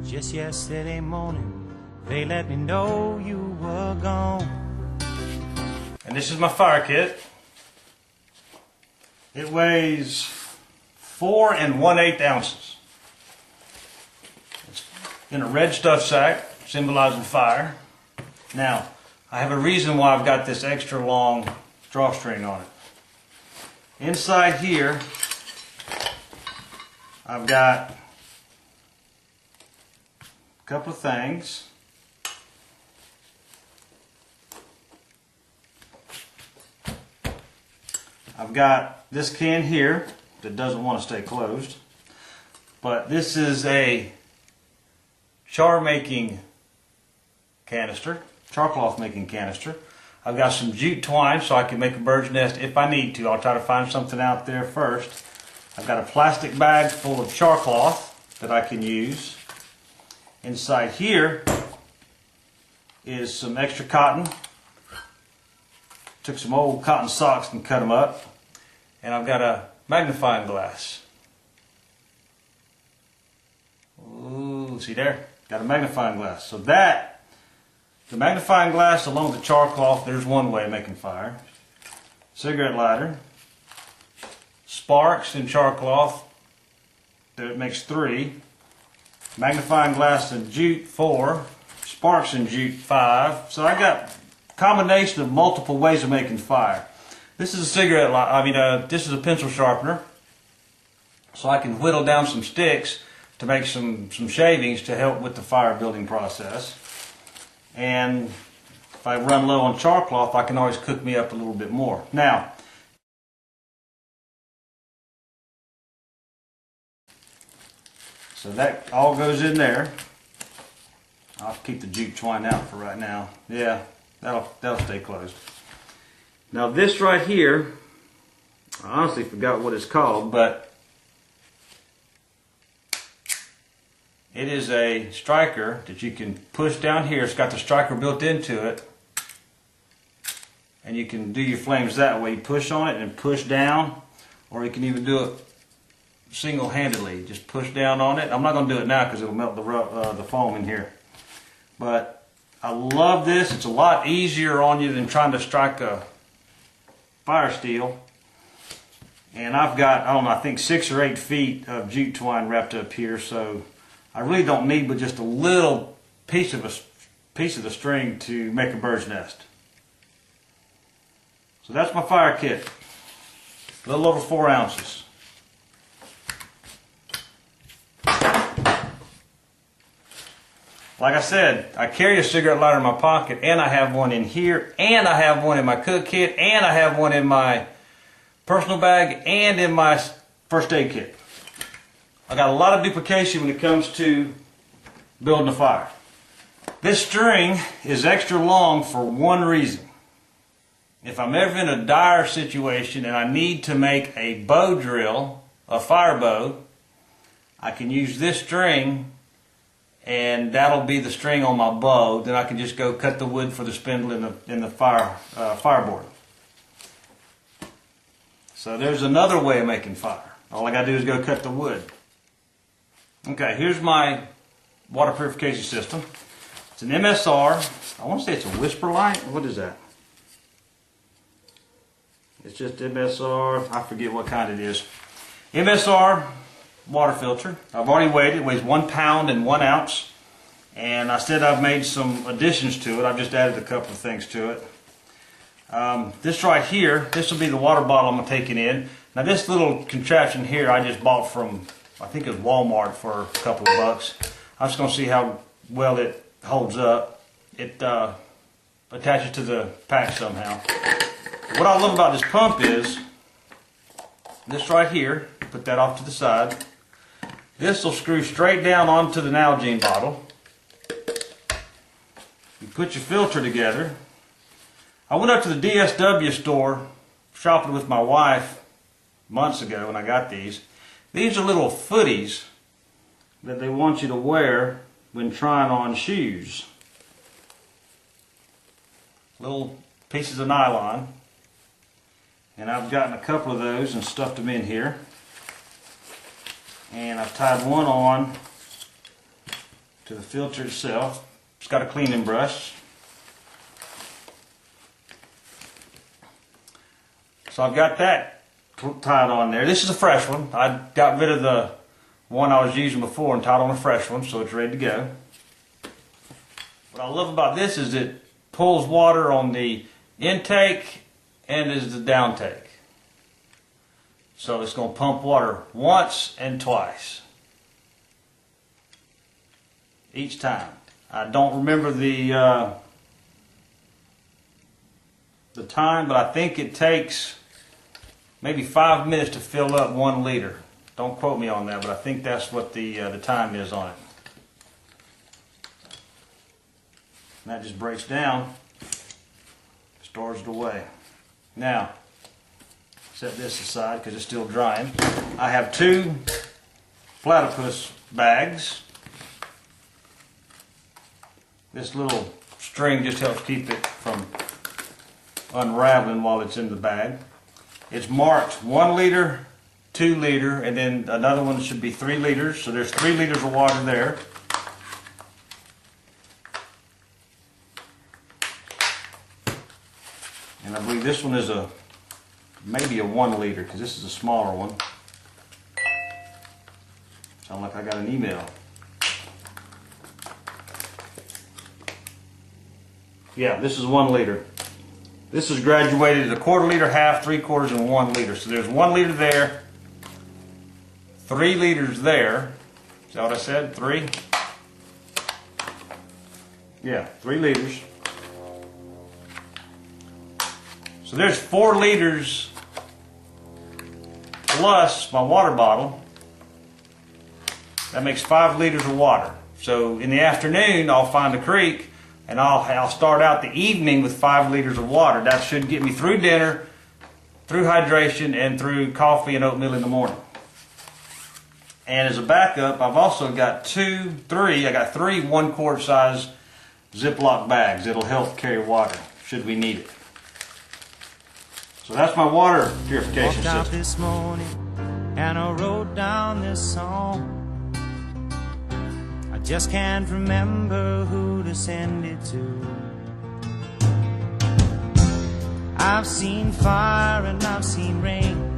Just yesterday morning, they let me know you were gone. And this is my fire kit. It weighs 4 1/8 ounces. It's in a red stuff sack, symbolizing fire. Now, I have a reason why I've got this extra long drawstring on it. Inside here, I've got a couple of things. I've got this can here that doesn't want to stay closed, but this is a char making canister, char cloth making canister. I've got some jute twine so I can make a bird's nest if I need to. I'll try to find something out there first. I've got a plastic bag full of char cloth that I can use. Inside here is some extra cotton. Took some old cotton socks and cut them up. And I've got a magnifying glass. Ooh, see there? Got a magnifying glass. So that, the magnifying glass along with the char cloth, there's one way of making fire. Cigarette lighter. Sparks and char cloth, that makes 3. Magnifying glass and jute, 4. Sparks and jute, 5. So I got combination of multiple ways of making fire. This is a cigarette lighter. This is a pencil sharpener, so I can whittle down some sticks to make some shavings to help with the fire building process. And if I run low on char cloth, I can always cook me up a little bit more. Now, so that all goes in there. I'll keep the jute twine out for right now. Yeah. That'll stay closed. Now this right here, I honestly forgot what it's called, but it is a striker that you can push down here. It's got the striker built into it, and you can do your flames that way. You push on it and push down, or you can even do it single-handedly. Just push down on it. I'm not going to do it now because it'll melt the foam in here. But I love this. It's a lot easier on you than trying to strike a fire steel. And I've got, I don't know, I think 6 or 8 feet of jute twine wrapped up here, so I really don't need but just a little piece of the string to make a bird's nest. So that's my fire kit. A little over 4 ounces. Like I said, I carry a cigarette lighter in my pocket, and I have one in here, and I have one in my cook kit, and I have one in my personal bag, and in my first aid kit. I got a lot of duplication when it comes to building a fire. This string is extra long for one reason. If I'm ever in a dire situation and I need to make a bow drill, a fire bow, I can use this string, and that'll be the string on my bow. Then I can just go cut the wood for the spindle in the fireboard. So there's another way of making fire. All I gotta do is go cut the wood. Okay, here's my water purification system. It's an MSR. I want to say it's a Whisper Light. What is that? It's just MSR. I forget what kind it is. MSR water filter. I've already weighed it. It weighs 1 pound and 1 ounce. And I said I've made some additions to it. I've just added a couple of things to it. This right here, this will be the water bottle I'm taking in. Now this little contraption here I just bought from, I think it was Walmart for a couple of bucks. I'm just going to see how well it holds up. It attaches to the pack somehow. What I love about this pump is this right here. Put that off to the side. This will screw straight down onto the Nalgene bottle. You put your filter together. I went up to the DSW store shopping with my wife months ago when I got these. These are little footies that they want you to wear when trying on shoes. Little pieces of nylon. And I've gotten a couple of those and stuffed them in here. And I've tied one on to the filter itself. It's got a cleaning brush. So I've got that tied on there. This is a fresh one. I got rid of the one I was using before and tied on a fresh one, so it's ready to go. What I love about this is it pulls water on the intake and is the downtake. So it's going to pump water once and twice. Each time. I don't remember the time, but I think it takes maybe 5 minutes to fill up 1 liter. Don't quote me on that, but I think that's what the time is on it. And that just breaks down, stores it away. Now, set this aside because it's still drying. I have 2 platypus bags. This little string just helps keep it from unraveling while it's in the bag. It's marked 1 liter, 2 liter, and then another one should be 3 liters. So there's 3 liters of water there. And I believe this one is maybe a 1 liter because this is a smaller one. Sound like I got an email. Yeah, this is 1 liter. This is graduated to 1/4 liter, half, 3/4, and 1 liter. So there's 1 liter there, 3 liters there. Is that what I said? 3? Yeah, 3 liters. So there's 4 liters plus my water bottle. That makes 5 liters of water. So in the afternoon, I'll find a creek and I'll start out the evening with 5 liters of water. That should get me through dinner, through hydration, and through coffee and oatmeal in the morning. And as a backup, I've also got 3 1-quart size Ziploc bags. It'll help carry water should we need it. So that's my water purification Walked out system. this morning and I wrote down this song. I just can't remember who to send it to. I've seen fire and I've seen rain,